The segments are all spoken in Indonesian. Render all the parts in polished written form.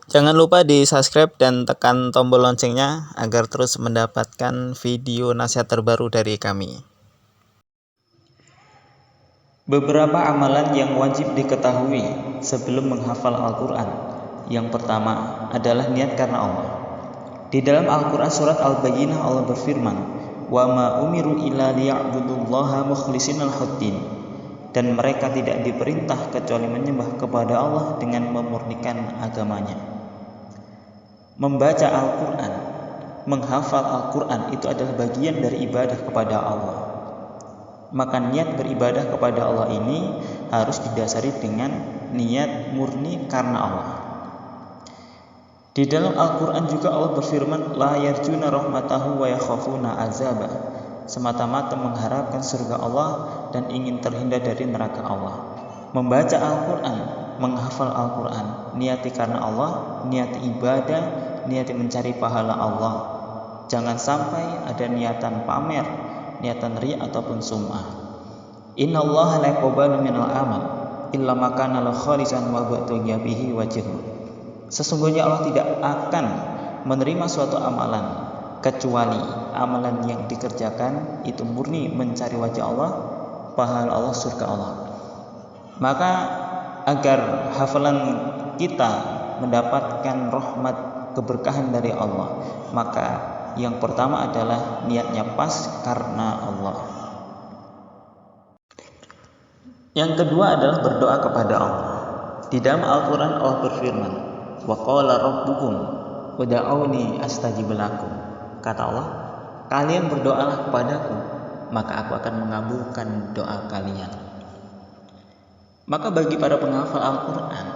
Jangan lupa di subscribe dan tekan tombol loncengnya agar terus mendapatkan video nasihat terbaru dari kami. Beberapa amalan yang wajib diketahui sebelum menghafal Al-Quran. Yang pertama adalah niat karena Allah. Di dalam Al-Quran surat Al-Bayyinah Allah berfirman, "Wa ma umiru illa liya'budullaha mukhlishina lahu-d-din." Dan mereka tidak diperintah kecuali menyembah kepada Allah dengan memurnikan agamanya. Membaca Al-Quran, menghafal Al-Quran itu adalah bagian dari ibadah kepada Allah. Maka niat beribadah kepada Allah ini harus didasari dengan niat murni karena Allah. Di dalam Al-Quran juga Allah berfirman, "La yarjuna rahmatahu wa yakhafuna azabah." Semata-mata mengharapkan surga Allah dan ingin terhindar dari neraka Allah. Membaca Al-Quran, menghafal Al-Quran, niati karena Allah, niati ibadah, niati mencari pahala Allah. Jangan sampai ada niatan pamer, niatan riya ataupun sum'ah. Innallaha la yaqbalu minal amal illa ma kana lahu khalisan wa ba'tagha bihi wajhu. Sesungguhnya Allah tidak akan menerima suatu amalan kecuali amalan yang dikerjakan itu murni mencari wajah Allah, pahala Allah, surga Allah. Maka agar hafalan kita mendapatkan rahmat keberkahan dari Allah, maka yang pertama adalah niatnya pas karena Allah. Yang kedua adalah berdoa kepada Allah. Di dalam Al-Quran Allah berfirman, "Wa qala rabbukum ud'auni astajib lakum." Kata Allah, "Kalian berdoalah kepadaku, maka aku akan mengabulkan doa kalian." Maka bagi para penghafal Al-Quran,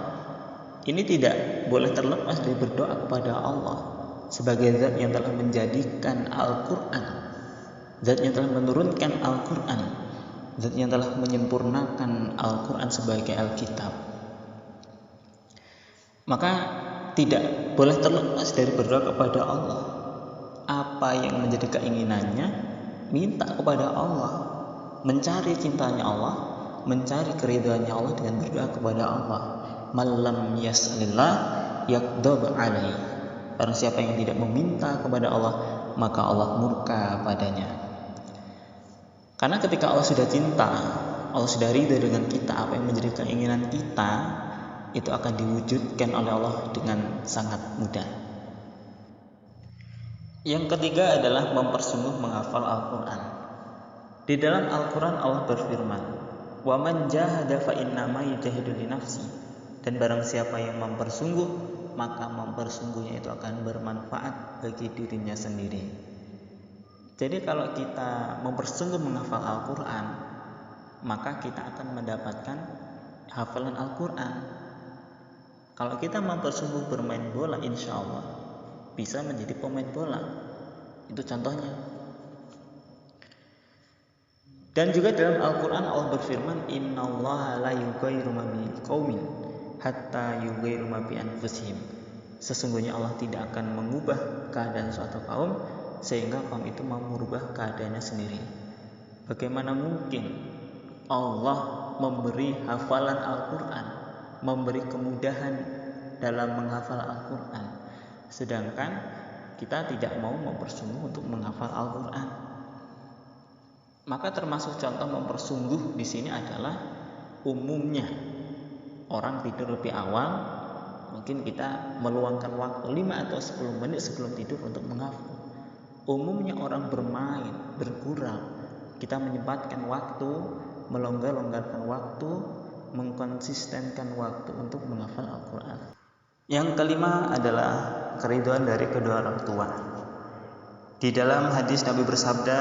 ini tidak boleh terlepas dari berdoa kepada Allah sebagai zat yang telah menjadikan Al-Quran, zat yang telah menurunkan Al-Quran, zat yang telah menyempurnakan Al-Quran sebagai Alkitab. Maka tidak boleh terlepas dari berdoa kepada Allah. Apa yang menjadi keinginannya, minta kepada Allah, mencari cintanya Allah, mencari keridhaannya Allah dengan berdoa kepada Allah. Malam yas'alillah yaghdab alaihi. Barang siapa yang tidak meminta kepada Allah, maka Allah murka padanya. Karena ketika Allah sudah cinta, Allah sudah ridha dengan kita, apa yang menjadi keinginan kita itu akan diwujudkan oleh Allah dengan sangat mudah. Yang ketiga adalah mempersungguh menghafal Al-Quran. Di dalam Al-Quran Allah berfirman, "Wa man jahada fa innama yujahidu li nafsi." Dan barang siapa yang mempersungguh, maka mempersungguhnya itu akan bermanfaat bagi dirinya sendiri. Jadi kalau kita mempersungguh menghafal Al-Quran, maka kita akan mendapatkan hafalan Al-Quran. Kalau kita mempersungguh bermain bola, insya Allah bisa menjadi pemain bola. Itu contohnya. Dan juga dalam Al-Quran Allah berfirman, "Innallaha la yughayyiru ma biqaumin hatta yughayyiru ma bi anfusihim." Sesungguhnya Allah tidak akan mengubah keadaan suatu kaum sehingga kaum itu mau merubah keadaannya sendiri. Bagaimana mungkin Allah memberi hafalan Al-Quran, memberi kemudahan dalam menghafal Al-Quran, sedangkan kita tidak mau mempersungguh untuk menghafal Al-Quran. Maka termasuk contoh mempersungguh di sini adalah umumnya orang tidur lebih awal, mungkin kita meluangkan waktu 5 atau 10 menit sebelum tidur untuk menghafal. Umumnya orang bermain, bergurau, kita menyempatkan waktu, melonggar-longgarkan waktu, mengkonsistenkan waktu untuk menghafal Al-Quran. Yang kelima adalah keridhaan dari kedua orang tua. Di dalam hadis Nabi bersabda,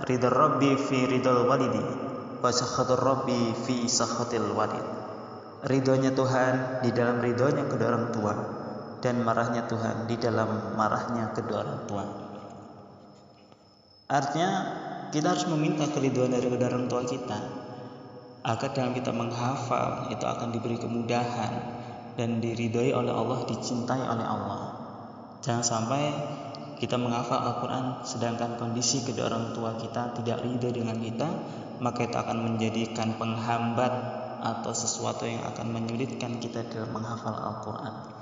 "Ridha Rabbi fi ridhal walidi, wa sakhatur Rabbi fi sakhatil walid." Ridhonya Tuhan di dalam ridhonya kedua orang tua, dan marahnya Tuhan di dalam marahnya kedua orang tua. Artinya kita harus meminta keridhaan dari kedua orang tua kita, agar dalam kita menghafal itu akan diberi kemudahan dan diridhoi oleh Allah, dicintai oleh Allah. Jangan sampai kita menghafal Al-Quran sedangkan kondisi kedua orang tua kita tidak ridho dengan kita, maka itu akan menjadikan penghambat atau sesuatu yang akan menyulitkan kita dalam menghafal Al-Quran.